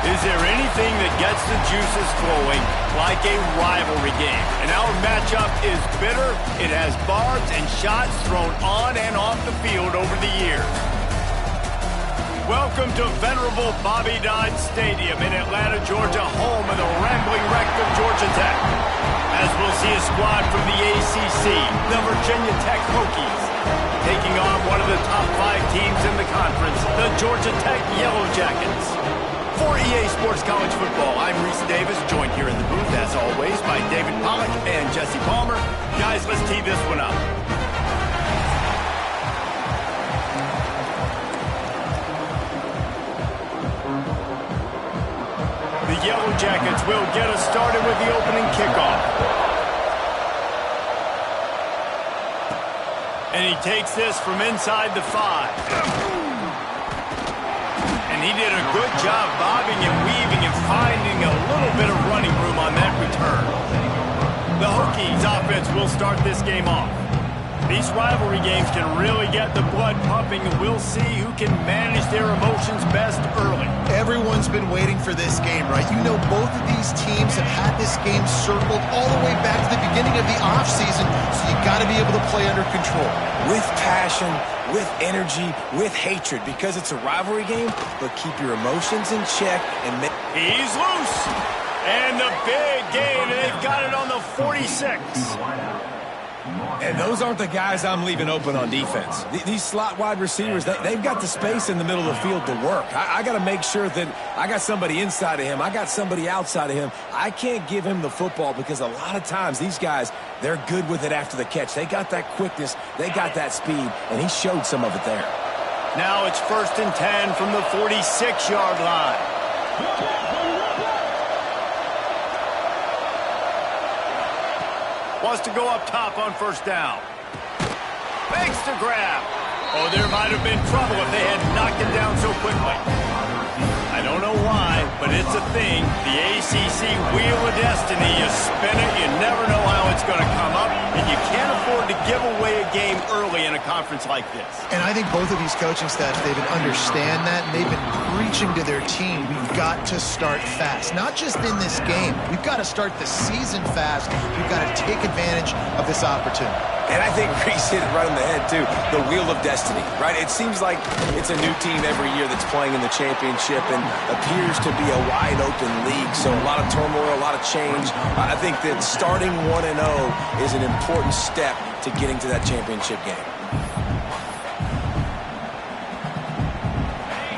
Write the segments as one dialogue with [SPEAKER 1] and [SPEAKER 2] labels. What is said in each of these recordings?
[SPEAKER 1] Is there anything that gets the juices flowing like a rivalry game? And our matchup is bitter. It has barbs and shots thrown on and off the field over the years. Welcome to venerable Bobby Dodd Stadium in Atlanta, Georgia, home of the rambling wreck of Georgia Tech. As we'll see a squad from the ACC, the Virginia Tech Hokies, taking on one of the top 5 teams in the conference, the Georgia Tech Yellow Jackets. For EA Sports College Football, I'm Reese Davis, joined here in the booth, as always, by David Pollack and Jesse Palmer. Guys, let's tee this one up. The Yellow Jackets will get us started with the opening kickoff. And he takes this from inside the 5. He did a good job bobbing and weaving and finding a little bit of running room on that return. The Hokies offense will start this game off. These rivalry games can really get the blood pumping, and we'll see who can manage their emotions best early.
[SPEAKER 2] Everyone's been waiting for this game, right? You know, both of these teams have had this game circled all the way back to the beginning of the offseason, so you got to be able to play under control.
[SPEAKER 3] With passion, with energy, with hatred, because it's a rivalry game, but keep your emotions in check and make...
[SPEAKER 1] He's loose! And the big gain, and they've got it on the 46.
[SPEAKER 3] And those aren't the guys I'm leaving open on defense. These slot wide receivers, they've got the space in the middle of the field to work. I got to make sure that I got somebody inside of him. I got somebody outside of him. I can't give him the football because a lot of times these guys, they're good with it after the catch. They got that quickness. They got that speed, and he showed some of it there.
[SPEAKER 1] Now it's 1st and 10 from the 46-yard line. Wants to go up top on 1st down. Fakes to grab. Oh, there might have been trouble if they had knocked it down so quickly. I don't know why, but it's a thing. The ACC Wheel of Destiny, you spin it, you never know how it's going to come up, and you can't afford to give away a game early in a conference like this.
[SPEAKER 2] And I think both of these coaching staffs, David, understand that, and they've been preaching to their team, we've got to start fast. Not just in this game. We've got to start the season fast. We've got to take advantage of this opportunity.
[SPEAKER 3] And I think Reese hit it right on the head, too. The Wheel of Destiny, right? It seems like it's a new team every year that's playing in the championship and appears to be a wide-open league. So a lot of turmoil, a lot of change. I think that starting 1-0 is an important step to getting to that championship game.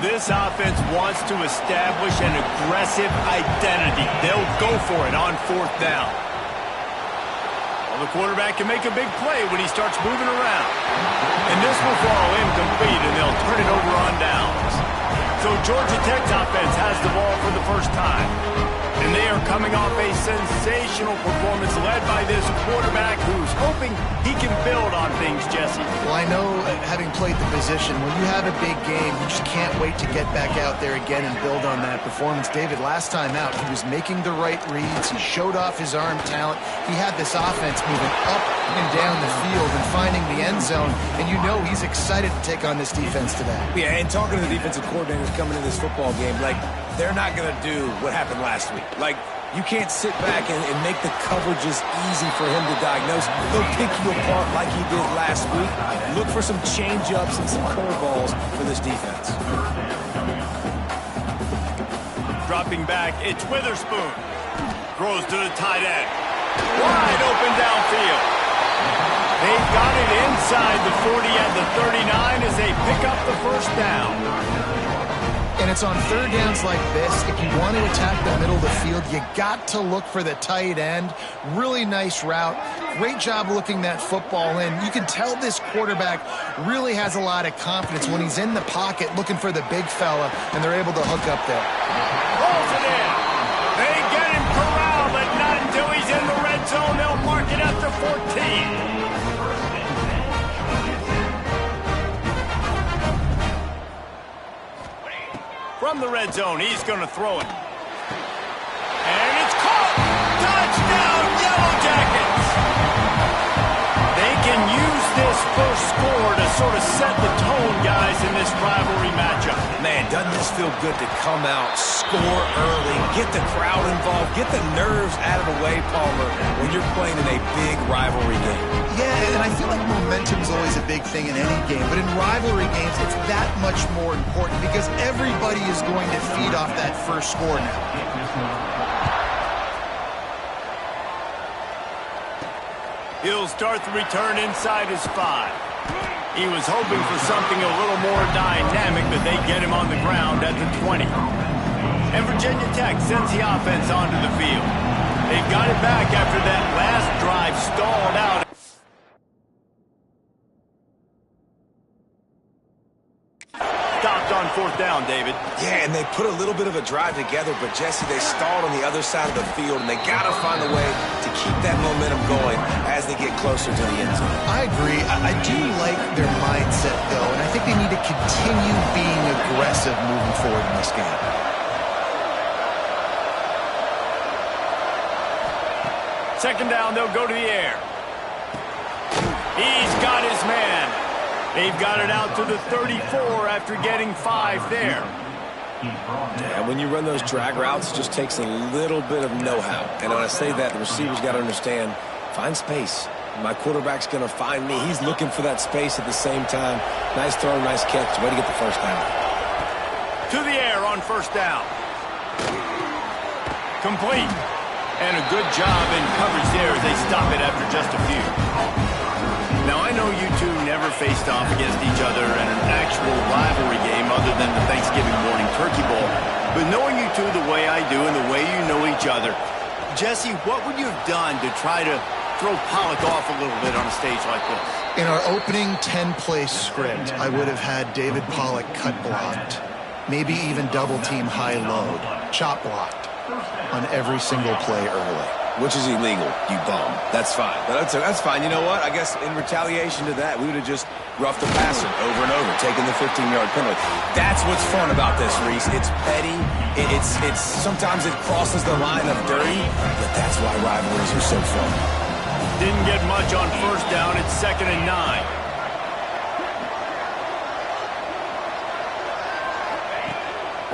[SPEAKER 1] This offense wants to establish an aggressive identity. They'll go for it on 4th down. The quarterback can make a big play when he starts moving around. And this will fall incomplete, and they'll turn it over on downs. So Georgia Tech's offense has the ball for the first time. And they are coming off a sensational performance led by this quarterback who's hoping he can build on things, Jesse.
[SPEAKER 2] Well, I know, having played the position, when you have a big game, you just can't wait to get back out there again and build on that performance. David, last time out, he was making the right reads. He showed off his arm talent. He had this offense moving up and down the field and finding the end zone. And you know he's excited to take on this defense today.
[SPEAKER 3] Yeah, and talking to the defensive coordinators coming in this football game, like, they're not going to do what happened last week. Like, you can't sit back and make the coverages easy for him to diagnose. They'll pick you apart like he did last week. Look for some change-ups and some curveballs for this defense.
[SPEAKER 1] Dropping back, it's Witherspoon. Throws to the tight end. Wide open downfield. They've got it inside the 40 at the 39 as they pick up the 1st down.
[SPEAKER 2] And it's on 3rd downs like this. If you want to attack the middle of the field, you got to look for the tight end. Really nice route. Great job looking that football in. You can tell this quarterback really has a lot of confidence when he's in the pocket looking for the big fella, and they're able to hook up there.
[SPEAKER 1] Rolls it in. They get him corralled, but not until he's in the red zone. They'll mark it up to 14. From the red zone, he's going to throw it. And it's caught! Touchdown, Yellow Jackets! They can use this first score to sort of set the tone, guys, in this rivalry matchup.
[SPEAKER 3] Man, doesn't this feel good to come out, score early, get the crowd involved, get the nerves out of the way, Palmer, when you're playing in a big rivalry game?
[SPEAKER 2] Yeah, and I feel like momentum is always a big thing in any game, but in rivalry games, it's that much more important because everybody is going to feed off that first score now.
[SPEAKER 1] He'll start the return inside his 5. He was hoping for something a little more dynamic, but they get him on the ground at the 20. And Virginia Tech sends the offense onto the field. They've got it back after that last drive stalled out. Stopped on 4th down, David.
[SPEAKER 3] Yeah, and they put a little bit of a drive together, but Jesse, they stalled on the other side of the field, and they got to find a way to keep that momentum going as they get closer to the end zone.
[SPEAKER 2] I agree. I do like their mindset, though, and I think they need to continue being aggressive moving forward in this game.
[SPEAKER 1] Second down, they'll go to the air. He's got his man. They've got it out to the 34 after getting 5 there.
[SPEAKER 3] And when you run those drag routes, it just takes a little bit of know-how. And when I say that, the receiver's got to understand, find space. My quarterback's going to find me. He's looking for that space at the same time. Nice throw, nice catch. Way to get the first down.
[SPEAKER 1] To the air on 1st down. Complete. And a good job in coverage there as they stop it after just a few. Now, I know you two never faced off against each other in an actual rivalry game other than the Thanksgiving morning turkey bowl. But knowing you two the way I do and the way you know each other, Jesse, what would you have done to try to throw Pollock off a little bit on a stage like this?
[SPEAKER 2] In our opening 10-play script, I would have had David Pollock cut blocked, maybe even double-team high load, chop blocked on every single play early.
[SPEAKER 3] Which is illegal, you bum. That's fine. But that's fine. You know what? I guess in retaliation to that, we would have just roughed the passer over and over, taking the 15-yard penalty. That's what's fun about this, Reese. It's petty. It's sometimes it crosses the line of dirty, but that's why rivalries are so fun.
[SPEAKER 1] Didn't get much on 1st down. It's 2nd and 9.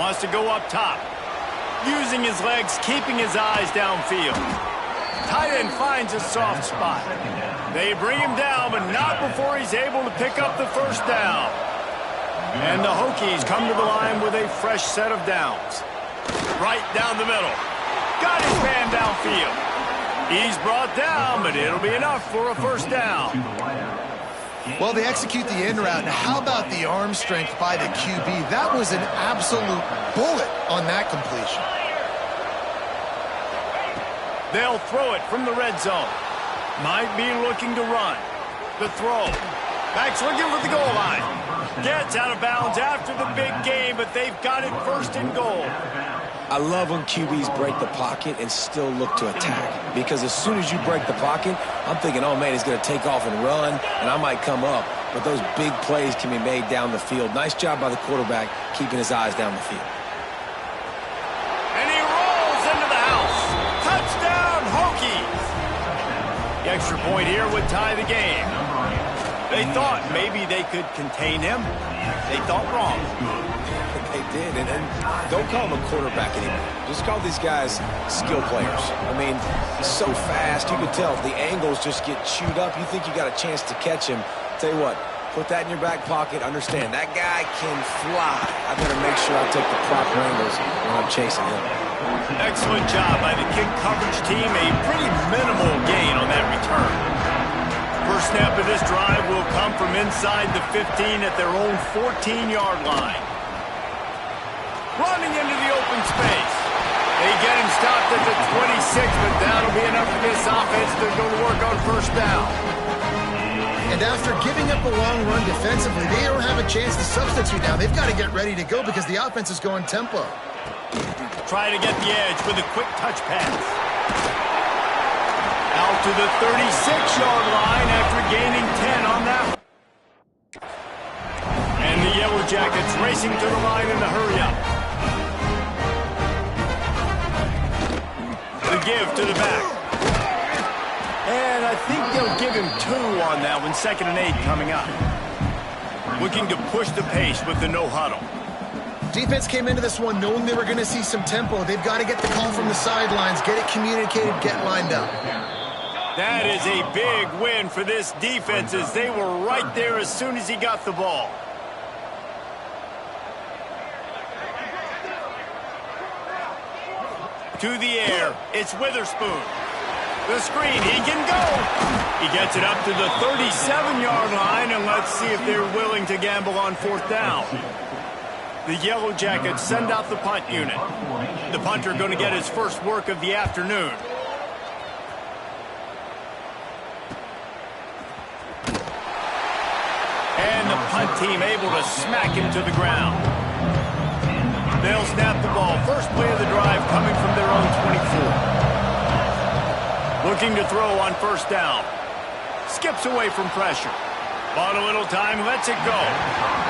[SPEAKER 1] Wants to go up top. Using his legs, keeping his eyes downfield. Tight end finds a soft spot. They bring him down, but not before he's able to pick up the 1st down. And the Hokies come to the line with a fresh set of downs. Right down the middle. Got his man downfield. He's brought down, but it'll be enough for a 1st down.
[SPEAKER 2] Well, they execute the in route. Now, how about the arm strength by the QB? That was an absolute bullet on that completion.
[SPEAKER 1] They'll throw it from the red zone. Might be looking to run. The throw. Back's looking for the goal line. Gets out of bounds after the big game, but they've got it 1st and goal.
[SPEAKER 3] I love when QBs break the pocket and still look to attack. Because as soon as you break the pocket, I'm thinking, oh, man, he's going to take off and run, and I might come up. But those big plays can be made down the field. Nice job by the quarterback keeping his eyes down the field.
[SPEAKER 1] And he rolls into the house. Touchdown, Hokies. The extra point here would tie the game. They thought maybe they could contain him. They thought wrong.
[SPEAKER 3] They did, and don't call him a quarterback anymore. Just call these guys skill players. I mean, he's so fast, you can tell the angles just get chewed up. You think you got a chance to catch him. Tell you what, put that in your back pocket. Understand, that guy can fly. I better make sure I take the proper angles when I'm chasing him.
[SPEAKER 1] Excellent job by the kick coverage team. A pretty minimal gain on that return. First snap of this drive will come from inside the 15 at their own 14-yard line. Running into the open space. They get him stopped at the 26, but that'll be enough for this offense to go to work on 1st down.
[SPEAKER 2] And after giving up a long run defensively, they don't have a chance to substitute now. They've got to get ready to go because the offense is going tempo.
[SPEAKER 1] Try to get the edge with a quick touch pass. Out to the 36-yard line after gaining 10 on that one. And the Yellow Jackets racing to the line in the hurry-up. The give to the back. And I think they'll give him 2 on that one. 2nd and 8 coming up. looking to push the pace with the no-huddle.
[SPEAKER 2] Defense came into this one knowing they were going to see some tempo. They've got to get the call from the sidelines, get it communicated, get lined up.
[SPEAKER 1] That is a big win for this defense as they were right there as soon as he got the ball. To the air, it's Witherspoon. The screen, he can go. He gets it up to the 37-yard line, and let's see if they're willing to gamble on 4th down. The Yellow Jackets send out the punt unit. The punter going to get his first work of the afternoon. And the punt team able to smack him to the ground. They'll snap the ball. First play of the drive coming from their own 24. Looking to throw on 1st down. Skips away from pressure. Bought a little time, lets it go.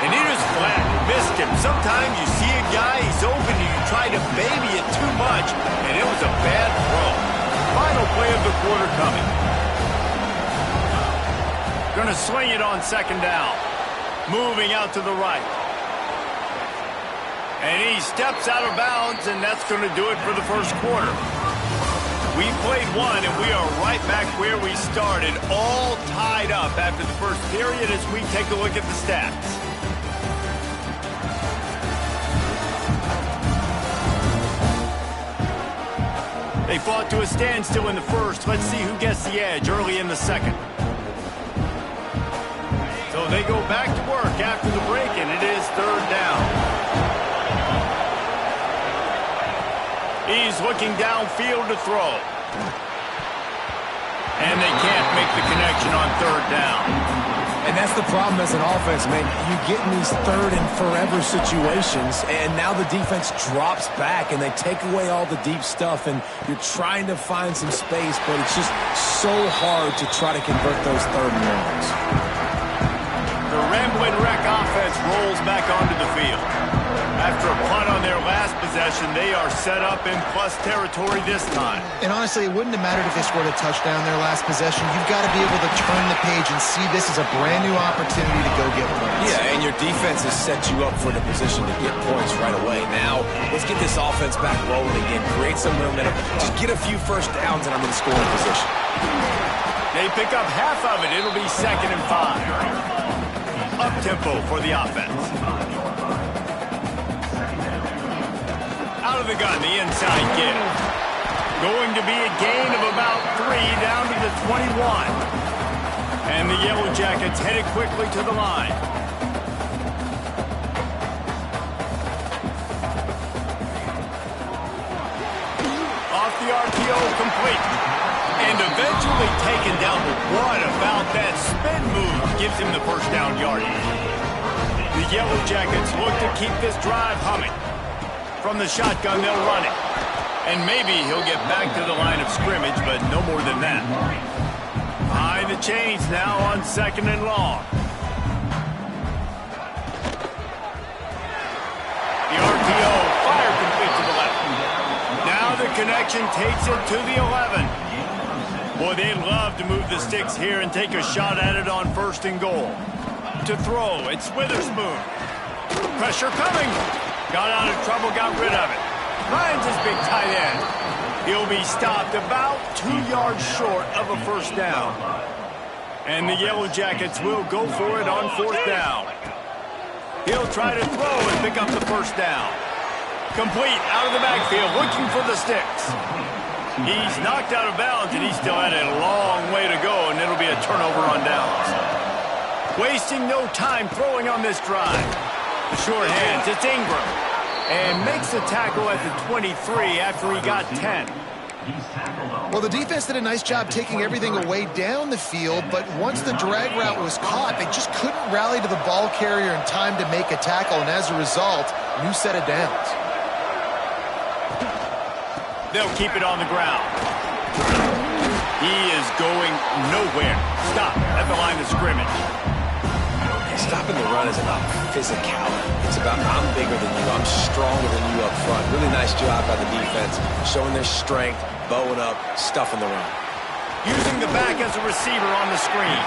[SPEAKER 1] And he just flat missed him. Sometimes you see a guy, he's open, and you try to baby it too much, and it was a bad throw. Final play of the quarter coming. Gonna sling it on 2nd down. Moving out to the right. And he steps out of bounds, and that's going to do it for the first quarter. We played one, and we are right back where we started, all tied up after the first period as we take a look at the stats. They fought to a standstill in the first. Let's see who gets the edge early in the second. So they go back to work after the break, and it is 3rd down. He's looking downfield to throw. And they can't make the connection on 3rd down.
[SPEAKER 3] And that's the problem as an offense, man. You get in these 3rd and forever situations, and now the defense drops back, and they take away all the deep stuff, and you're trying to find some space, but it's just so hard to try to convert those 3rd and longs.
[SPEAKER 1] The Ramblin' Wreck offense rolls back onto the field. After a punt on their last possession, they are set up in plus territory this time.
[SPEAKER 2] And honestly, it wouldn't have mattered if they scored a touchdown their last possession. You've got to be able to turn the page and see this as a brand new opportunity to go get points.
[SPEAKER 3] Yeah, and your defense has set you up for the position to get points right away. Now, let's get this offense back rolling again, create some momentum, just get a few first downs, and I'm in scoring position.
[SPEAKER 1] They pick up half of it. It'll be 2nd and 5. Up-tempo for the offense. Out of the gun, the inside give. Going to be a gain of about 3 down to the 21. And the Yellow Jackets headed quickly to the line. Off the RPO, complete. And eventually taken down. But what about that spin move gives him the first down yardage? The Yellow Jackets look to keep this drive humming. From the shotgun, they'll run it. And maybe he'll get back to the line of scrimmage, but no more than that. Behind the chains now on 2nd and long. The RPO, fire complete to the left. Now the connection takes it to the 11. Boy, they love to move the sticks here and take a shot at it on 1st and goal. To throw, it's Witherspoon. Pressure coming. Got out of trouble, got rid of it. Finds his big tight end. He'll be stopped about 2 yards short of a first down. And the Yellow Jackets will go for it on 4th down. He'll try to throw and pick up the first down. Complete out of the backfield, looking for the sticks. He's knocked out of bounds, and he still had a long way to go, and it'll be a turnover on downs. Wasting no time throwing on this drive. The short hands, it's Ingram. And makes the tackle at the 23 after he got 10.
[SPEAKER 2] Well, the defense did a nice job taking everything away down the field, but once the drag route was caught, they just couldn't rally to the ball carrier in time to make a tackle, and as a result, new set of downs.
[SPEAKER 1] They'll keep it on the ground. He is going nowhere. Stop at the line of scrimmage.
[SPEAKER 3] Stopping the run is about physicality. It's about I'm bigger than you, I'm stronger than you up front. Really nice job by the defense, showing their strength, bowing up, stuffing the run.
[SPEAKER 1] using the back as a receiver on the screen.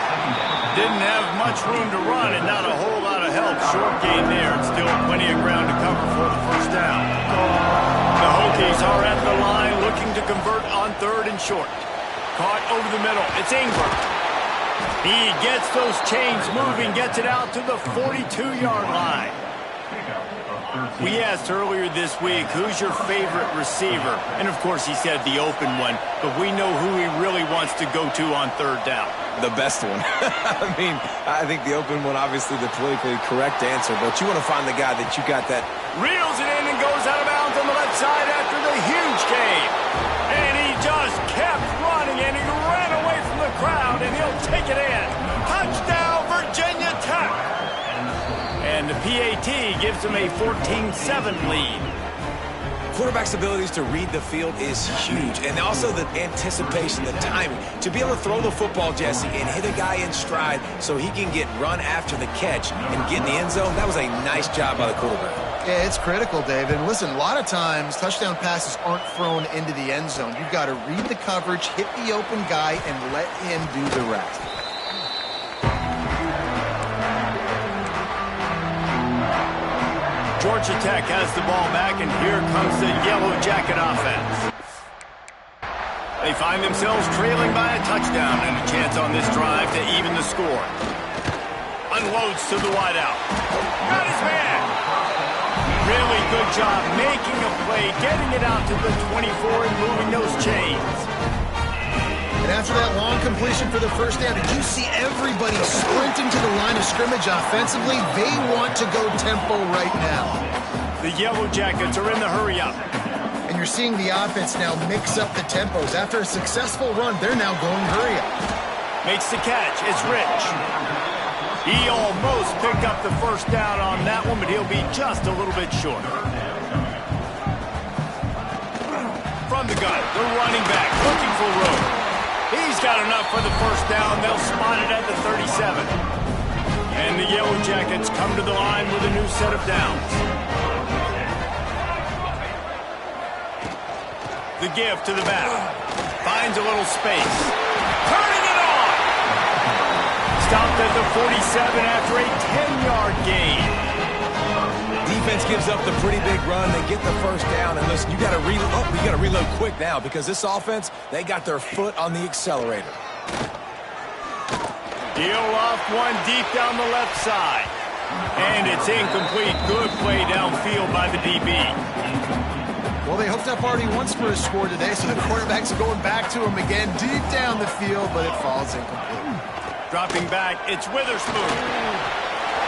[SPEAKER 1] Didn't have much room to run and not a whole lot of help. Short gain there and still plenty of ground to cover for the first down. The Hokies are at the line looking to convert on 3rd and short. Caught over the middle. It's Ingram. He gets those chains moving, gets it out to the 42-yard line. We asked earlier this week, who's your favorite receiver? And, of course, he said the open one, but we know who he really wants to go to on 3rd down.
[SPEAKER 3] The best one. I mean, I think the open one, obviously the politically correct answer, but you want to find the guy that you got that.
[SPEAKER 1] Reels it in and goes out of bounds on the left side after the huge gain. And he just kept running, and he ran away from the crowd, and he'll take it in. Touchdown, Virginia Tech. And the PAT gives him a 14-7 lead.
[SPEAKER 3] Quarterback's abilities to read the field is huge, and also the anticipation, the timing. To be able to throw the football, Jesse, and hit a guy in stride so he can get run after the catch and get in the end zone, that was a nice job by the quarterback.
[SPEAKER 2] Yeah, it's critical, David. Listen, a lot of times touchdown passes aren't thrown into the end zone. You've got to read the coverage, hit the open guy, and let him do the rest.
[SPEAKER 1] Georgia Tech has the ball back, and here comes the Yellow Jacket offense. They find themselves trailing by a touchdown and a chance on this drive to even the score. Unloads to the wideout. Got his man. Really good job making a play, getting it out to the 24 and moving those chains.
[SPEAKER 2] And after that long completion for the first down, did you see everybody sprinting to the line of scrimmage offensively? They want to go tempo right now.
[SPEAKER 1] The Yellow Jackets are in the hurry-up.
[SPEAKER 2] And you're seeing the offense now mix up the tempos. After a successful run, they're now going hurry-up.
[SPEAKER 1] Makes the catch. It's Rich. He almost picked up the first down on that one, but he'll be just a little bit short. From the gun, the running back looking for room. He's got enough for the first down. They'll spot it at the 37. And the Yellow Jackets come to the line with a new set of downs. The give to the back. Finds a little space. Turning it on! Stopped at the 47 after a 10-yard gain.
[SPEAKER 3] Defense gives up the pretty big run. They get the first down. And listen, you got to reload quick now because this offense, they got their foot on the accelerator.
[SPEAKER 1] Heel off one deep down the left side. And it's incomplete. Good play downfield by the DB.
[SPEAKER 2] Well, they hooked up already once for a score today, so the quarterback's going back to him again deep down the field, but it falls incomplete.
[SPEAKER 1] Dropping back, it's Witherspoon.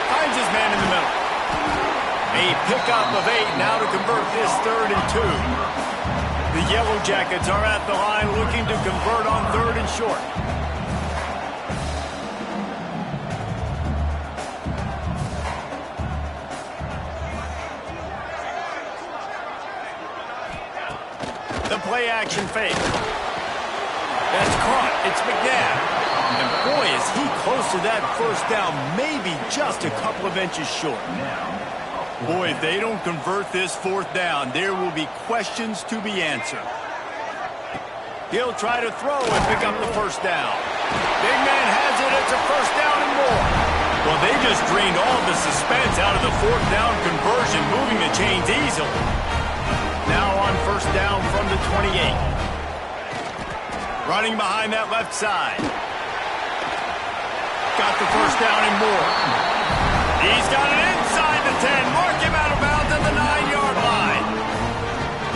[SPEAKER 1] Finds his man in the middle. A pickup of 8 now to convert this 3rd and 2. The Yellow Jackets are at the line looking to convert on 3rd and short. The play action fake. That's caught. It's McNabb. And boy, is he close to that first down, maybe just a couple of inches short. Boy, if they don't convert this 4th down, there will be questions to be answered. He'll try to throw and pick up the first down. Big man has it. It's a first down and more. Well, they just drained all the suspense out of the 4th down conversion, moving the chains easily. Now on first down from the 28. Running behind that left side. Got the first down and more. He's got it inside the 10. Mark him out of bounds at the 9-yard line.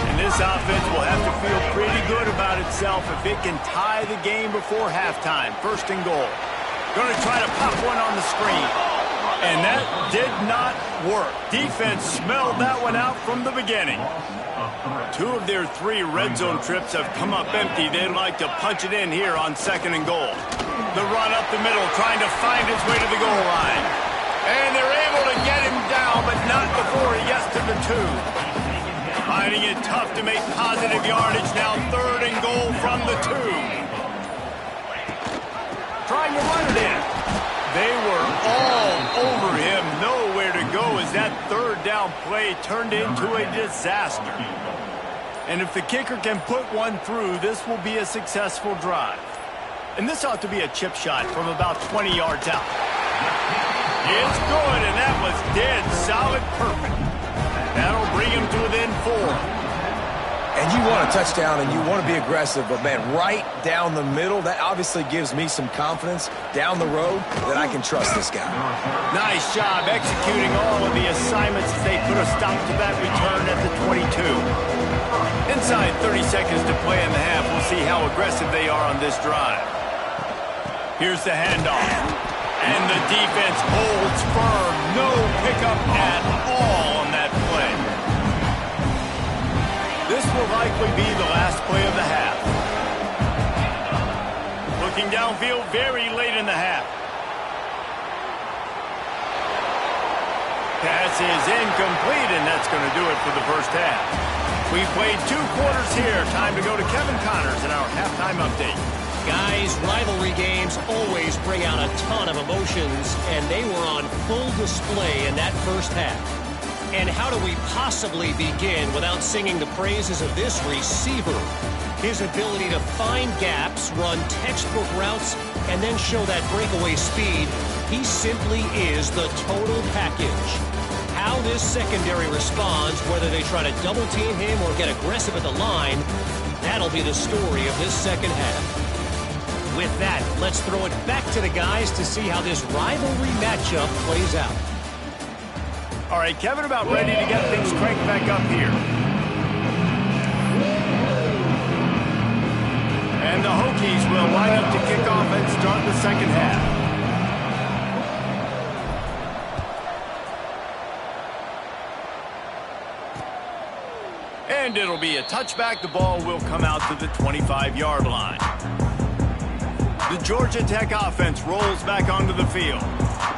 [SPEAKER 1] And this offense will have to feel pretty good about itself if it can tie the game before halftime. 1st and goal. Going to try to pop one on the screen. And that did not work. Defense smelled that one out from the beginning. 2 of their 3 red zone trips have come up empty. They'd like to punch it in here on 2nd and goal. The run up the middle, trying to find his way to the goal line. And they're able to get him down, but not before he gets to the 2. Finding it tough to make positive yardage. Now 3rd and goal from the 2. Trying to run it in. They were all over him. Nowhere to go as that 3rd down play turned into a disaster. And if the kicker can put one through, this will be a successful drive. And this ought to be a chip shot from about 20 yards out. It's good, and that was dead solid perfect. That'll bring him to within 4.
[SPEAKER 3] And you want a touchdown, and you want to be aggressive, but, man, right down the middle, that obviously gives me some confidence down the road that I can trust this guy.
[SPEAKER 1] Nice job executing all of the assignments as they put a stop to that return at the 22. Inside 30 seconds to play in the half, we'll see how aggressive they are on this drive. Here's the handoff. And the defense holds firm. No pickup at all on that play. This will likely be the last play of the half. Looking downfield very late in the half. Pass is incomplete, and that's going to do it for the first half. We've played 2 quarters here. Time to go to Kevin Connors in our halftime update.
[SPEAKER 4] Guys, rivalry games always bring out a ton of emotions, and they were on full display in that first half. And how do we possibly begin without singing the praises of this receiver? His ability to find gaps, run textbook routes, and then show that breakaway speed. He simply is the total package. How this secondary responds, whether they try to double-team him or get aggressive at the line, that'll be the story of this second half. With that, let's throw it back to the guys to see how this rivalry matchup plays out.
[SPEAKER 1] All right, Kevin, about ready to get things cranked back up here. And the Hokies will line up to kick off and start the second half. And it'll be a touchback. The ball will come out to the 25-yard line. The Georgia Tech offense rolls back onto the field.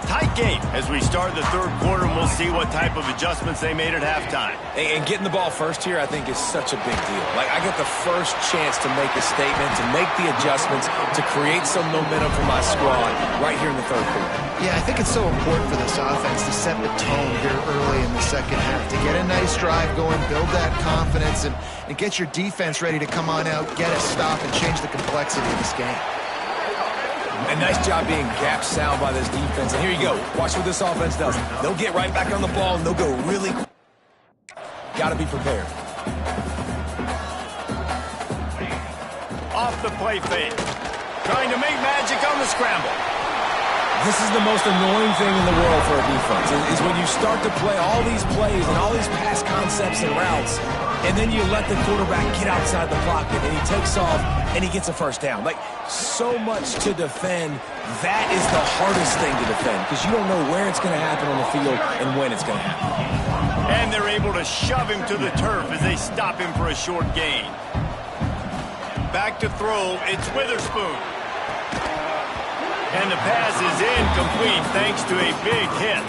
[SPEAKER 1] Tight game as we start the third quarter, and we'll see what type of adjustments they made at halftime.
[SPEAKER 3] And getting the ball first here, I think, is such a big deal. Like, I get the first chance to make a statement, to make the adjustments, to create some momentum for my squad right here in the third quarter.
[SPEAKER 2] Yeah, I think it's so important for this offense to set the tone here early in the second half, to get a nice drive going, build that confidence, and get your defense ready to come on out, get a stop, and change the complexity of this game.
[SPEAKER 3] And nice job being gap sound by this defense. And here you go. Watch what this offense does. They'll get right back on the ball, and they'll go really quick. Got to be prepared.
[SPEAKER 1] Off the play fake. Trying to make magic on the scramble.
[SPEAKER 3] This is the most annoying thing in the world for a defense, is when you start to play all these plays and all these pass concepts and routes, and then you let the quarterback get outside the pocket, and he takes off, and he gets a first down. Like, so much to defend. That is the hardest thing to defend, because you don't know where it's going to happen on the field and when it's going to happen.
[SPEAKER 1] And they're able to shove him to the turf as they stop him for a short gain. Back to throw, it's Witherspoon. And the pass is incomplete thanks to a big hit.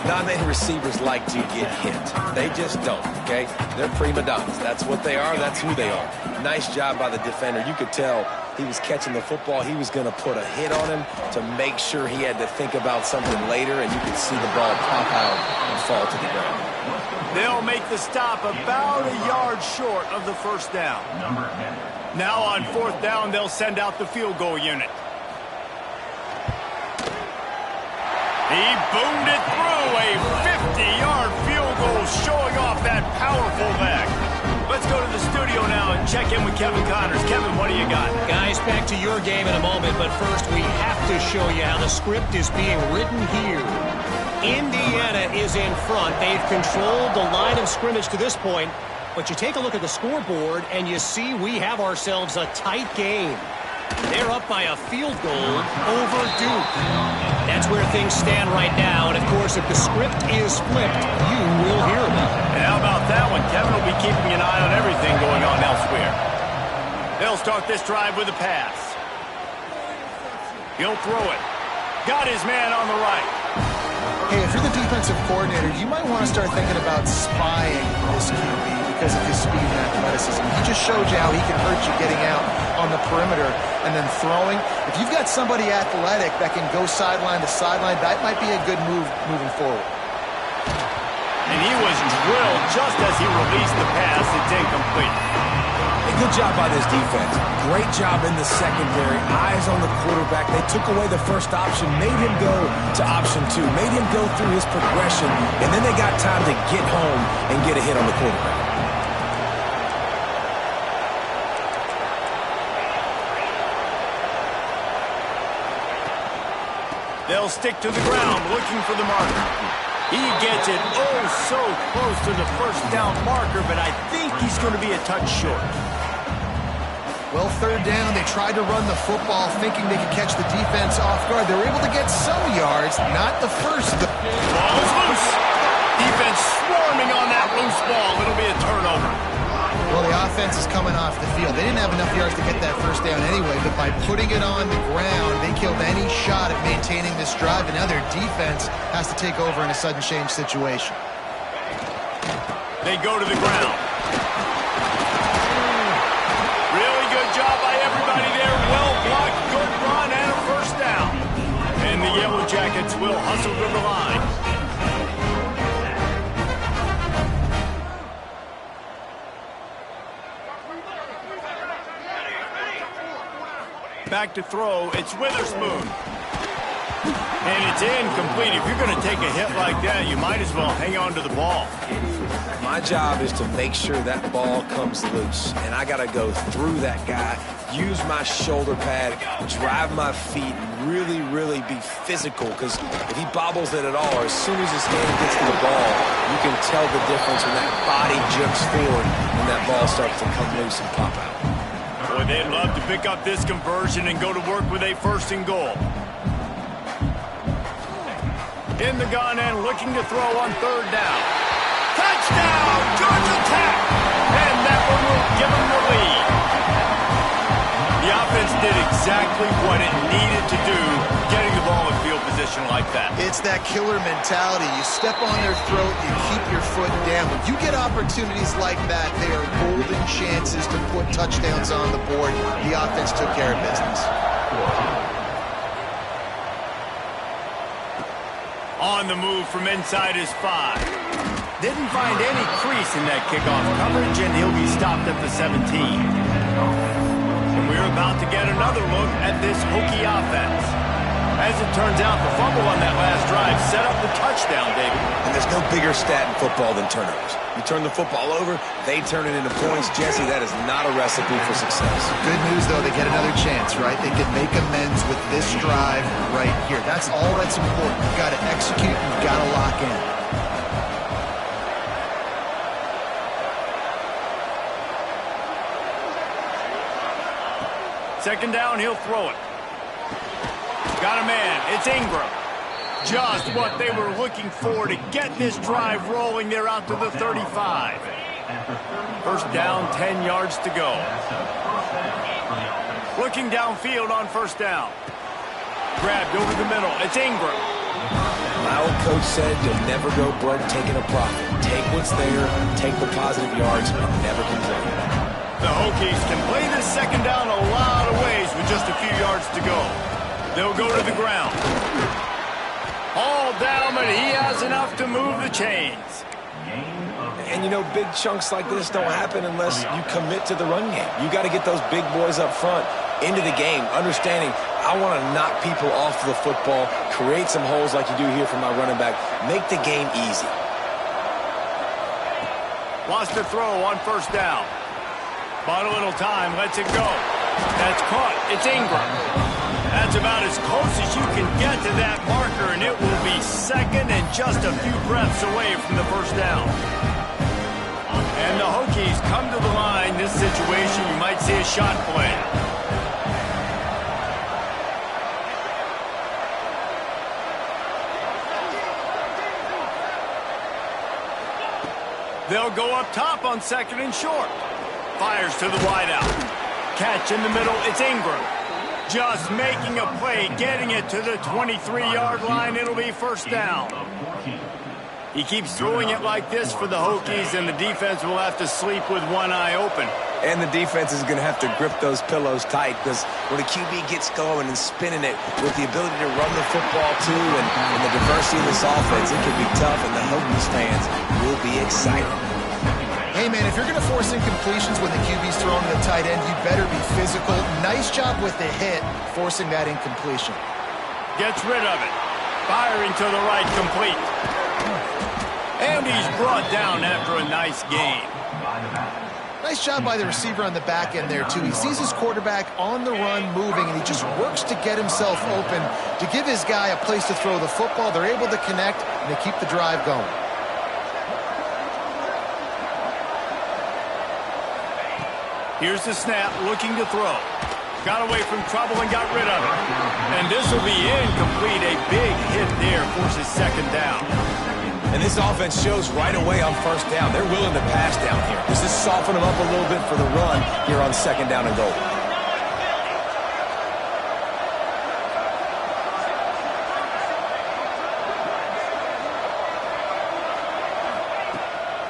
[SPEAKER 3] Not many receivers like to get hit. They just don't, okay? They're prima donnas. That's what they are. That's who they are. Nice job by the defender. You could tell he was catching the football. He was going to put a hit on him to make sure he had to think about something later, and you could see the ball pop out and fall to the ground.
[SPEAKER 1] They'll make the stop about a yard short of the first down. Now on fourth down, they'll send out the field goal unit. He boomed it through, a 50-yard field goal showing off that powerful leg. Let's go to the studio now and check in with Kevin Connors. Kevin, what do you got?
[SPEAKER 4] Guys, back to your game in a moment, but first we have to show you how the script is being written here. Indiana is in front. They've controlled the line of scrimmage to this point, but you take a look at the scoreboard and you see we have ourselves a tight game. They're up by a field goal over Duke. That's where things stand right now, and of course, if the script is flipped, you will hear about it.
[SPEAKER 1] And how about that one? Kevin will be keeping an eye on everything going on elsewhere. They'll start this drive with a pass. He'll throw it. Got his man on the right.
[SPEAKER 2] Hey, if you're the defensive coordinator, you might want to start thinking about spying this QB because of his speed and athleticism. He just showed you how he can hurt you getting out on the perimeter and then throwing. If you've got somebody athletic that can go sideline to sideline, that might be a good move moving forward.
[SPEAKER 1] And he was drilled just as he released the pass. It's incomplete.
[SPEAKER 3] And Good job by this defense. Great job in the secondary. Eyes on the quarterback. They took away the first option, made him go to option 2, made him go through his progression, and then they got time to get home and get a hit on the quarterback.
[SPEAKER 1] They'll stick to the ground, looking for the marker. He gets it oh so close to the first down marker, but I think he's going to be a touch short.
[SPEAKER 2] Well, third down, they tried to run the football thinking they could catch the defense off guard. They were able to get some yards, not the first.
[SPEAKER 1] Ball is loose. Defense swarming on that loose ball. It'll be a turnover.
[SPEAKER 2] Well, the offense is coming off the field. They didn't have enough yards to get that first down anyway, but by putting it on the ground, they killed any shot at maintaining this drive, and now their defense has to take over in a sudden change situation.
[SPEAKER 1] They go to the ground. Really good job by everybody there. Well blocked, good run, and a first down. And the Yellow Jackets will hustle to the line. Back to throw, it's Witherspoon. And it's incomplete. If you're going to take a hit like that, you might as well hang on to the ball.
[SPEAKER 3] My job is to make sure that ball comes loose, and I got to go through that guy, use my shoulder pad, drive my feet, really, really be physical, because if he bobbles it at all, or as soon as his hand gets to the ball, you can tell the difference when that body jerks forward and that ball starts to come loose and pop out.
[SPEAKER 1] Boy, they'd love to pick up this conversion and go to work with a first and goal. In the gun and looking to throw on third down. Touchdown, Georgia Tech! And that one will give them the lead. The offense did exactly what it needed to do, getting the ball in field position like that.
[SPEAKER 2] It's that killer mentality. You step on their throat, you keep your foot down. When you get opportunities like that, they are golden chances to put touchdowns on the board. The offense took care of business.
[SPEAKER 1] On the move from inside his 5. Didn't find any crease in that kickoff coverage, and he'll be stopped at the 17. And we're about to get another look at this Hokie offense. As it turns out, the fumble on that last drive set up the touchdown, David.
[SPEAKER 3] And there's no bigger stat in football than turnovers. You turn the football over, they turn it into points. Jesse, that is not a recipe for success.
[SPEAKER 2] Good news, though, they get another chance, right? They can make amends with this drive right here. That's all that's important. You've got to execute, you've got to lock in.
[SPEAKER 1] Second down, he'll throw it. Got a man. It's Ingram. Just what they were looking for to get this drive rolling. They're out to the 35. First down, 10 yards to go. Looking downfield on first down. Grabbed over the middle. It's Ingram.
[SPEAKER 3] My old coach said you'll never go broke taking a profit. Take what's there, take the positive yards, and never complain.
[SPEAKER 1] The Hokies can play this second down a lot of ways with just a few yards to go. They'll go to the ground. All down, but he has enough to move the chains.
[SPEAKER 3] And, you know, big chunks like this don't happen unless you commit to the run game. You got to get those big boys up front into the game, understanding I want to knock people off the football, create some holes like you do here for my running back, make the game easy.
[SPEAKER 1] Lost the throw on first down. Bought a little time, lets it go. That's caught. It's Ingram. That's about as close as you can get to that marker, and it will be second and just a few breaths away from the first down. And the Hokies come to the line. This situation, you might see a shot play. They'll go up top on second and short. Fires to the wideout. Catch in the middle. It's Ingram. Just making a play, getting it to the 23-yard line. It'll be first down. He keeps throwing it like this for the Hokies, and the defense will have to sleep with one eye open.
[SPEAKER 3] And the defense is going to have to grip those pillows tight, because when a QB gets going and spinning it with the ability to run the football too and the diversity of this offense, it can be tough, and the Hokies fans will be excited.
[SPEAKER 2] Hey, man, if you're going to force incompletions when the QB's throwing the tight end, you better be physical. Nice job with the hit, forcing that incompletion.
[SPEAKER 1] Gets rid of it. Firing to the right, complete. And he's brought down after a nice gain.
[SPEAKER 2] Nice job by the receiver on the back end there, too. He sees his quarterback on the run moving, and he just works to get himself open to give his guy a place to throw the football. They're able to connect, and they keep the drive going.
[SPEAKER 1] Here's the snap, looking to throw. Got away from trouble and got rid of it. And this will be incomplete. A big hit there forces second down.
[SPEAKER 3] And this offense shows right away on first down. They're willing to pass down here. This is soften them up a little bit for the run here on second down and goal.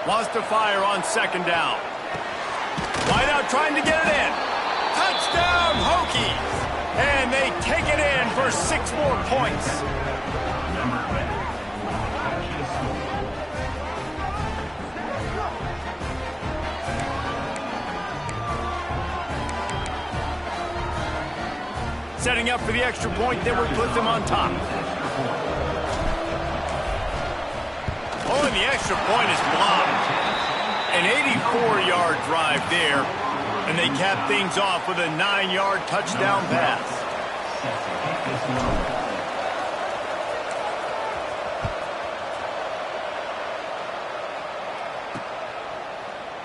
[SPEAKER 1] Wants to fire on second down. Wide out trying to get it in. Touchdown, Hokies! And they take it in for 6 more points. Setting up for the extra point that would put them on top. Oh, and the extra point is blocked. An 84-yard drive there, and they cap things off with a 9-yard touchdown pass.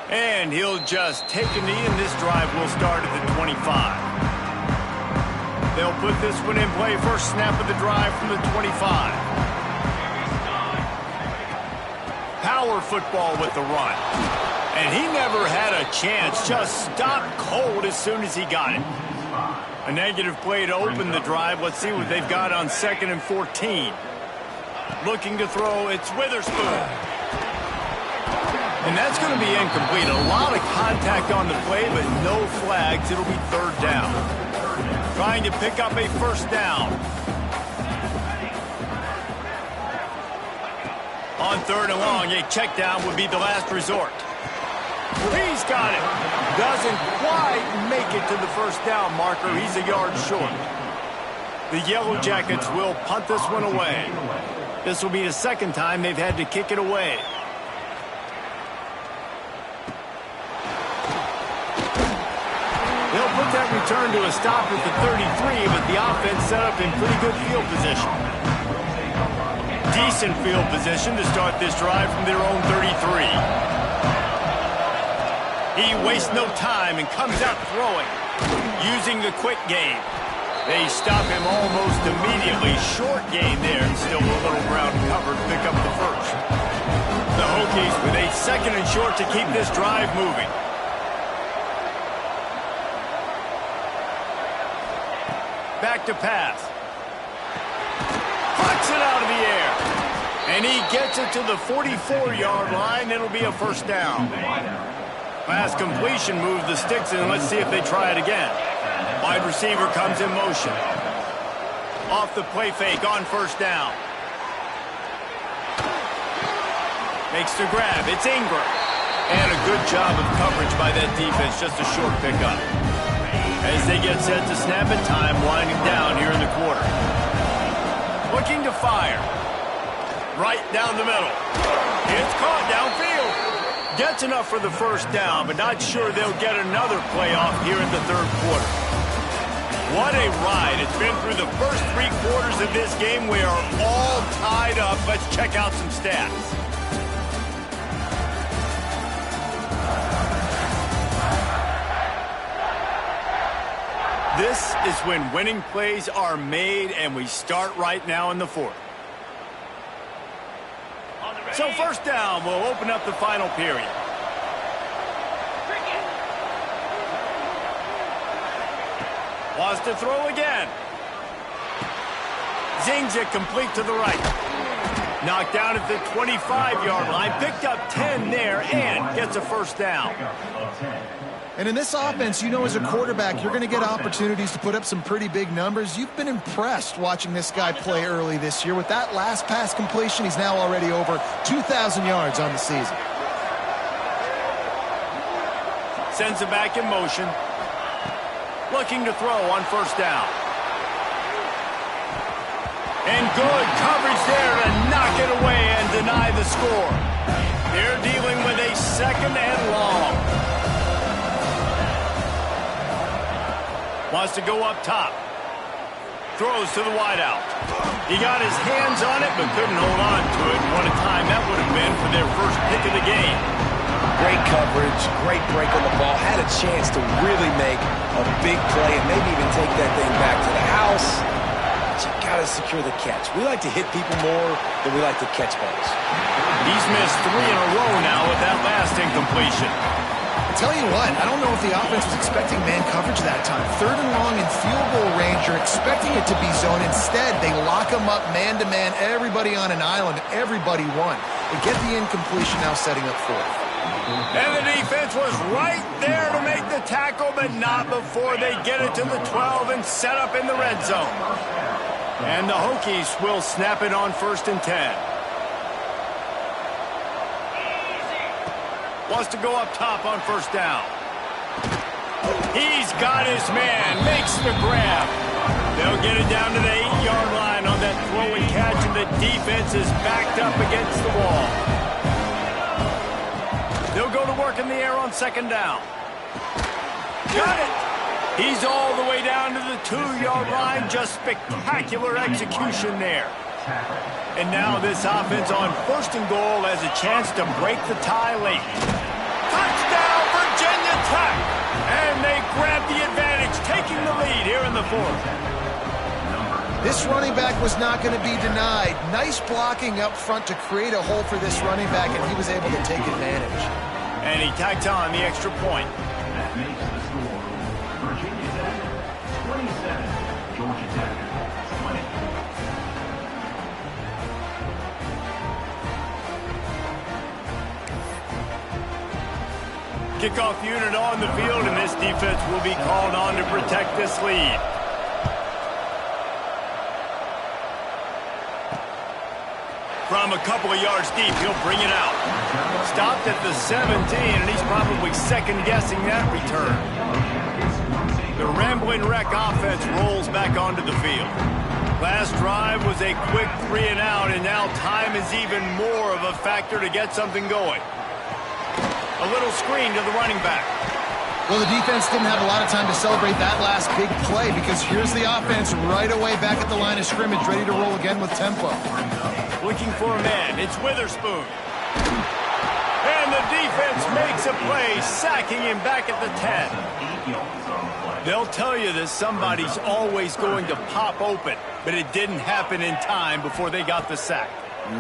[SPEAKER 1] And he'll just take a knee, and this drive will start at the 25. They'll put this one in play. First snap of the drive from the 25. Power football with the run. And he never had a chance. Just stopped cold as soon as he got it. A negative play to open the drive. Let's see what they've got on 2nd and 14. Looking to throw. It's Witherspoon. And that's going to be incomplete. A lot of contact on the play, but no flags. It'll be third down. Trying to pick up a first down. On 3rd and long, a check down would be the last resort. He's got it. Doesn't quite make it to the first down marker. He's a yard short. The Yellow Jackets will punt this one away. This will be the second time they've had to kick it away. They'll put that return to a stop at the 33, but the offense set up in pretty good field position. Decent field position to start this drive from their own 33. He wastes no time and comes out throwing, using the quick game. They stop him almost immediately. Short gain there, and still a little ground covered to pick up the first. The Hokies with a 2nd and short to keep this drive moving. Back to pass. Pucks it out of the air. And he gets it to the 44-yard line. It'll be a first down. Pass completion moves the sticks in. Let's see if they try it again. Wide receiver comes in motion. Off the play fake on first down. Makes the grab. It's Ingram. And a good job of coverage by that defense. Just a short pickup. As they get set to snap it, time winding down here in the quarter. Looking to fire. Right down the middle. It's caught downfield. Gets enough for the first down, but not sure they'll get another playoff here in the 3rd quarter. What a ride. It's been through the first 3 quarters of this game. We are all tied up. Let's check out some stats. This is when winning plays are made, and we start right now in the 4th. So first down will open up the final period. Wants to throw again. Zings it complete to the right. Knocked down at the 25-yard line. Picked up 10 there and gets a first down.
[SPEAKER 2] And in this offense, you know, as a quarterback, you're going to get opportunities to put up some pretty big numbers. You've been impressed watching this guy play early this year. With that last pass completion, he's now already over 2,000 yards on the season.
[SPEAKER 1] Sends it back in motion. Looking to throw on first down. And good coverage there to knock it away and deny the score. They're dealing with a second and long. Wants to go up top. Throws to the wideout. He got his hands on it, but couldn't hold on to it. What a time that would have been for their first pick of the game.
[SPEAKER 3] Great coverage, great break on the ball. Had a chance to really make a big play and maybe even take that thing back to the house. But you got to secure the catch. We like to hit people more than we like to catch balls.
[SPEAKER 1] He's missed 3 in a row now with that last incompletion.
[SPEAKER 2] Tell you what, I don't know if the offense was expecting man coverage that time. 3rd and long in field goal range, you're expecting it to be zone. Instead, they lock him up man-to-man, everybody on an island, everybody won. They get the incompletion, now setting up 4th.
[SPEAKER 1] And the defense was right there to make the tackle, but not before they get it to the 12 and set up in the red zone. And the Hokies will snap it on 1st and 10. Wants to go up top on first down. He's got his man, makes the grab. They'll get it down to the 8-yard line on that throw and catch, and the defense is backed up against the wall. They'll go to work in the air on 2nd down. Got it! He's all the way down to the 2-yard line. Just spectacular execution there. And now this offense on 1st and goal has a chance to break the tie late. Touchdown, Virginia Tech! And they grab the advantage, taking the lead here in the 4th.
[SPEAKER 2] This running back was not going to be denied. Nice blocking up front to create a hole for this running back, and he was able to take advantage.
[SPEAKER 1] And he tacked on the extra point.
[SPEAKER 5] That makes the score Virginia Tech 27, Georgia Tech 20.
[SPEAKER 1] Kickoff unit on the field, and this defense will be called on to protect this lead. From a couple of yards deep, he'll bring it out. Stopped at the 17, and he's probably second-guessing that return. The Rambling Wreck offense rolls back onto the field. Last drive was a quick 3-and-out, and now time is even more of a factor to get something going. A little screen to the running back.
[SPEAKER 2] Well, the defense didn't have a lot of time to celebrate that last big play because here's the offense right away back at the line of scrimmage, ready to roll again with tempo.
[SPEAKER 1] Looking for a man. It's Witherspoon. And the defense makes a play, sacking him back at the 10. They'll tell you that somebody's always going to pop open, but it didn't happen in time before they got the sack.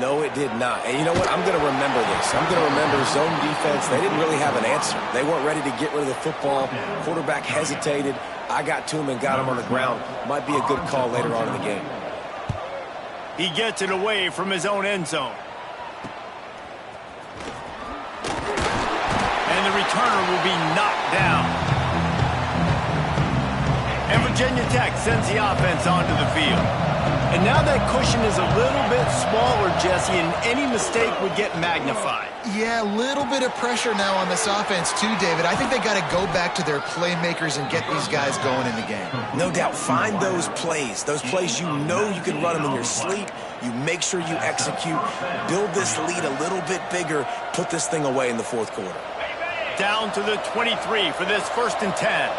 [SPEAKER 3] No, it did not. And you know what? I'm going to remember this. I'm going to remember zone defense. They didn't really have an answer. They weren't ready to get rid of the football. Quarterback hesitated. I got to him and got him on the ground. Might be a good call later on in the game.
[SPEAKER 1] He gets it away from his own end zone. And the returner will be knocked down. And Virginia Tech sends the offense onto the field. And now that cushion is a little bit smaller, Jesse, and any mistake would get magnified.
[SPEAKER 2] Yeah, a little bit of pressure now on this offense too, David. I think they got to go back to their playmakers and get these guys going in the game.
[SPEAKER 3] No doubt. Find those plays you know you can run them in your sleep. You make sure you execute. Build this lead a little bit bigger. Put this thing away in the 4th quarter.
[SPEAKER 1] Down to the 23 for this 1st and 10.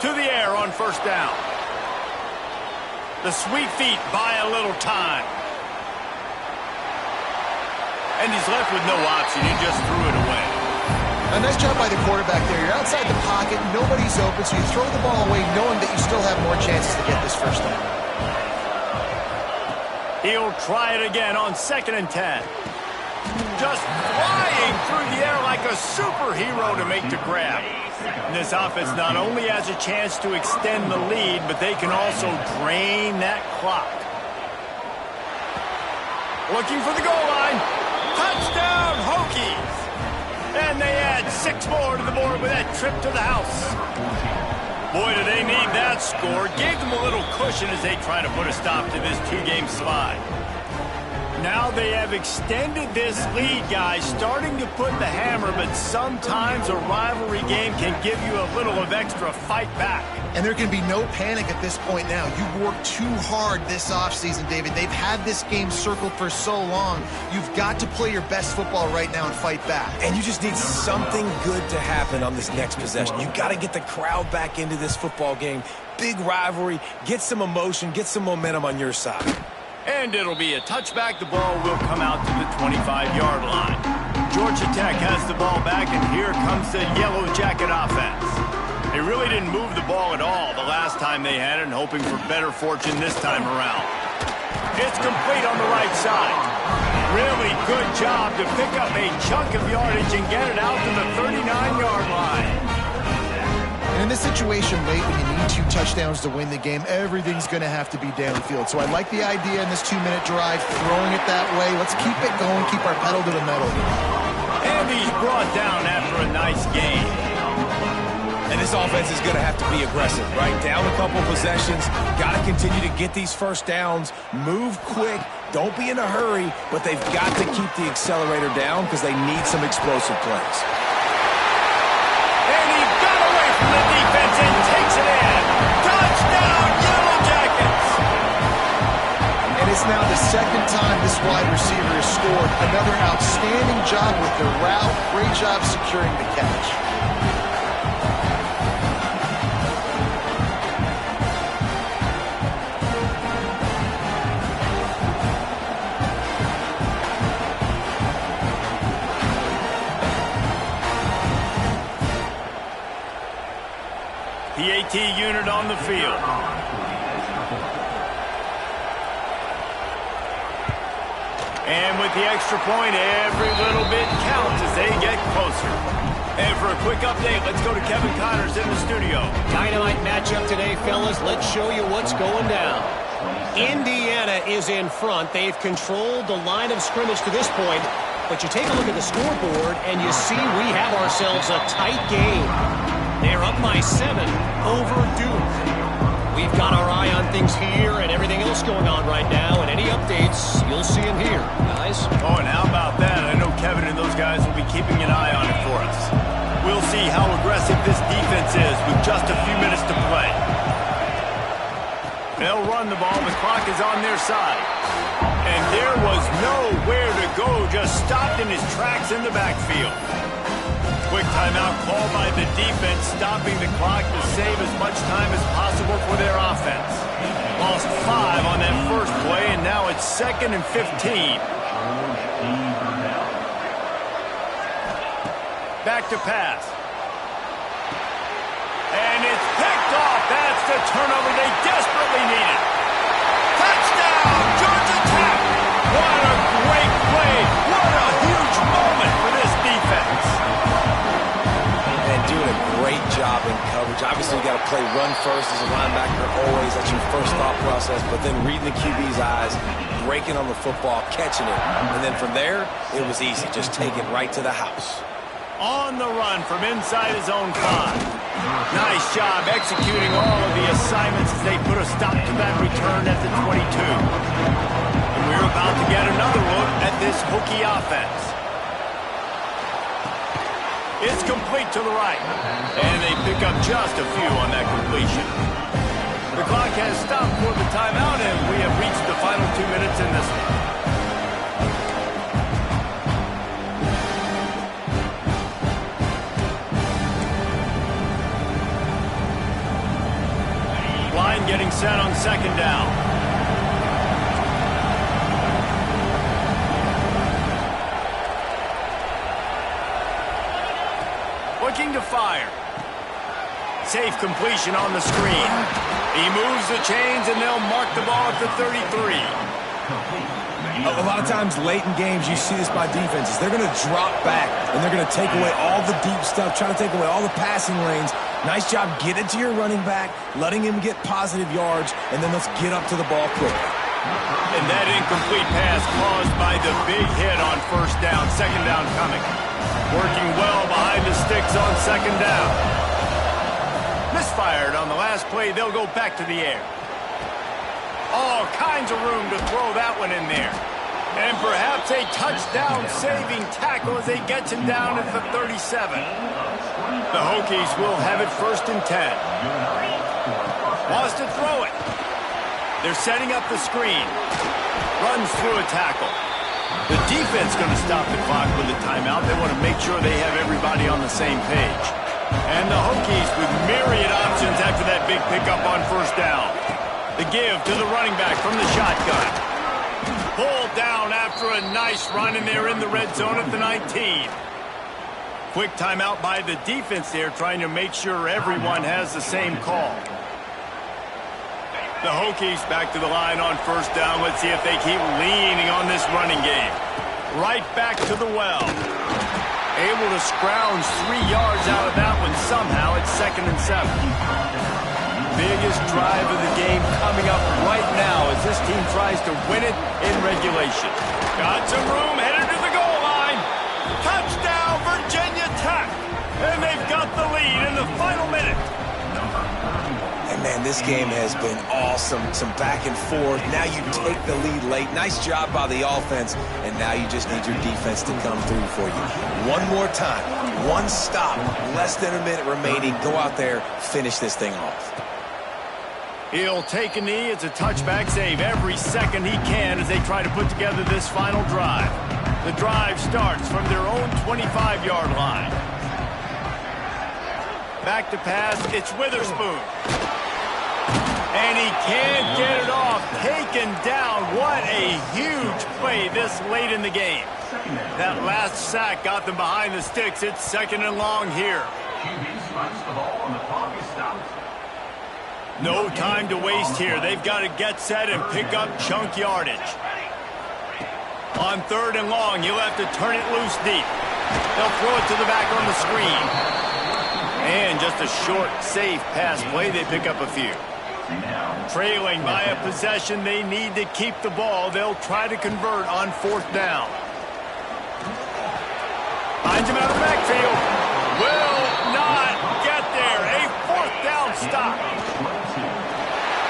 [SPEAKER 1] To the air on first down. The sweet feet buy a little time. And he's left with no option. He just threw it away.
[SPEAKER 2] A nice job by the quarterback there. You're outside the pocket, nobody's open, so you throw the ball away knowing that you still have more chances to get this first down.
[SPEAKER 1] He'll try it again on 2nd and 10. Just flying through the air like a superhero to make the grab. And this offense not only has a chance to extend the lead, but they can also drain that clock. Looking for the goal line. Touchdown, Hokies! And they add 6 more to the board with that trip to the house. Boy, do they need that score. Gave them a little cushion as they try to put a stop to this 2-game slide. Now they have extended this lead, guys, starting to put the hammer, but sometimes a rivalry game can give you a little of extra fight back.
[SPEAKER 2] And there can be no panic at this point now. You've worked too hard this offseason, David. They've had this game circled for so long. You've got to play your best football right now and fight back.
[SPEAKER 3] And you just need something good to happen on this next possession. You got to get the crowd back into this football game. Big rivalry. Get some emotion. Get some momentum on your side.
[SPEAKER 1] And it'll be a touchback. The ball will come out to the 25-yard line. Georgia Tech has the ball back, and here comes the Yellow Jacket offense. They really didn't move the ball at all the last time they had it, and hoping for better fortune this time around. It's complete on the right side. Really good job to pick up a chunk of yardage and get it out to the 39-yard line.
[SPEAKER 2] And in this situation late, when you need 2 touchdowns to win the game, everything's going to have to be downfield. So I like the idea in this 2-minute drive, throwing it that way. Let's keep it going, keep our pedal to the metal.
[SPEAKER 1] And he's brought down after a nice game.
[SPEAKER 3] And this offense is going to have to be aggressive, right? Down a couple possessions. Got to continue to get these first downs. Move quick. Don't be in a hurry, but they've got to keep the accelerator down because they need some explosive plays.
[SPEAKER 1] And he got away from the defense and takes it in. Touchdown, Yellow Jackets!
[SPEAKER 2] And it's now the second time this wide receiver has scored. Another outstanding job with the route. Great job securing the catch.
[SPEAKER 1] PAT unit on the field. And with the extra point, every little bit counts as they get closer. And for a quick update, let's go to Kevin Connors in the studio.
[SPEAKER 4] Dynamite matchup today, fellas. Let's show you what's going down. Indiana is in front. They've controlled the line of scrimmage to this point. But you take a look at the scoreboard, and you see we have ourselves a tight game. They're up by 7 over Duke. We've got our eye on things here and everything else going on right now, and any updates, you'll see them here, guys.
[SPEAKER 1] Oh, and how about that? I know Kevin and those guys will be keeping an eye on it for us. We'll see how aggressive this defense is with just a few minutes to play. They'll run the ball. The clock is on their side. And there was nowhere to go, just stopped in his tracks in the backfield. Quick timeout called by the defense, stopping the clock to save as much time as possible for their offense. Lost 5 on that first play, and now it's 2nd and 15. Back to pass. And it's picked off. That's the turnover they desperately needed. Touchdown, Georgia Tech! What a great play. What a huge moment for this defense.
[SPEAKER 3] And doing a great job in coverage. Obviously, you got to play run first as a linebacker always. That's your first thought process. But then reading the QB's eyes, breaking on the football, catching it. And then from there, it was easy. Just take it right to the house.
[SPEAKER 1] On the run from inside his own 5. Nice job executing all of the assignments as they put a stop to that return at the 22. And we're about to get another look at this Hokie offense. It's complete to the right. And they pick up just a few on that completion. The clock has stopped for the timeout, and we have reached the final 2 minutes in this one. Line getting set on 2nd down. Looking to fire. Safe completion on the screen. He moves the chains, and they'll mark the ball at the 33.
[SPEAKER 3] A lot of times late in games, you see this by defenses. They're going to drop back, and they're going to take away all the deep stuff, try to take away all the passing lanes. Nice job getting to your running back, letting him get positive yards, and then let's get up to the ball quickly.
[SPEAKER 1] And that incomplete pass caused by the big hit on 1st down, 2nd down coming. Working well behind the sticks on 2nd down. Misfired on the last play. They'll go back to the air. All kinds of room to throw that one in there. And perhaps a touchdown-saving tackle as they get him down at the 37. The Hokies will have it 1st and 10. Wants to throw it. They're setting up the screen. Runs through a tackle. The defense going to stop the clock with a timeout. They want to make sure they have everybody on the same page. And the Hokies with myriad options after that big pickup on 1st down. The give to the running back from the shotgun. Pulled down after a nice run, and they're in the red zone at the 19. Quick timeout by the defense there, trying to make sure everyone has the same call. The Hokies back to the line on 1st down. Let's see if they keep leaning on this running game. Right back to the well. Able to scrounge 3 yards out of that one somehow. It's 2nd and 7. Biggest drive of the game coming up right now as this team tries to win it in regulation. Got some room, headed to the goal line. Touchdown, Virginia Tech. And they've got the lead in the final minute.
[SPEAKER 3] And man, this game has been awesome. Some back and forth. Now you take the lead late. Nice job by the offense. And now you just need your defense to come through for you. One more time. One stop. Less than a minute remaining. Go out there, finish this thing off.
[SPEAKER 1] He'll take a knee. It's a touchback save every second he can as they try to put together this final drive. The drive starts from their own 25-yard line. Back to pass. It's Witherspoon. And he can't get it off. Taken down. What a huge play this late in the game. That last sack got them behind the sticks. It's 2nd and long here.
[SPEAKER 5] QB strikes the ball and the clock is stopped.
[SPEAKER 1] No time to waste here. They've got to get set and pick up chunk yardage. On 3rd and long, you'll have to turn it loose deep. They'll throw it to the back on the screen. And just a short, safe pass play. They pick up a few. Trailing by a possession, they need to keep the ball. They'll try to convert on 4th down. Finds him out of the backfield. Will not get there. A 4th down stop.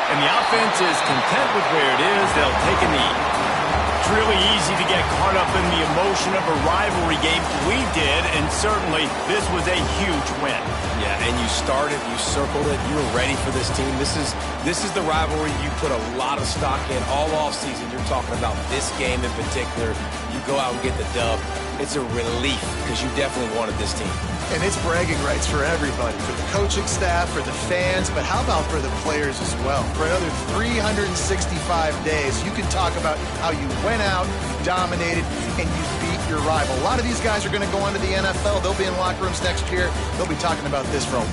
[SPEAKER 1] And the offense is content with where it is. They'll take a knee. It's really easy to get caught up in the emotion of a rivalry game. We did, and certainly this was a huge win.
[SPEAKER 3] Yeah, and you started, you circled it, you were ready for this team. This is the rivalry you put a lot of stock in all offseason. You're talking about this game in particular. You go out and get the dub. It's a relief because you definitely wanted this team.
[SPEAKER 2] And it's bragging rights for everybody, for the coaching staff, for the fans, but how about for the players as well? For another 365 days, you can talk about how you went out, you dominated, and you beat your rival. A lot of these guys are going to go on to the NFL. They'll be in locker rooms next year. They'll be talking about this for a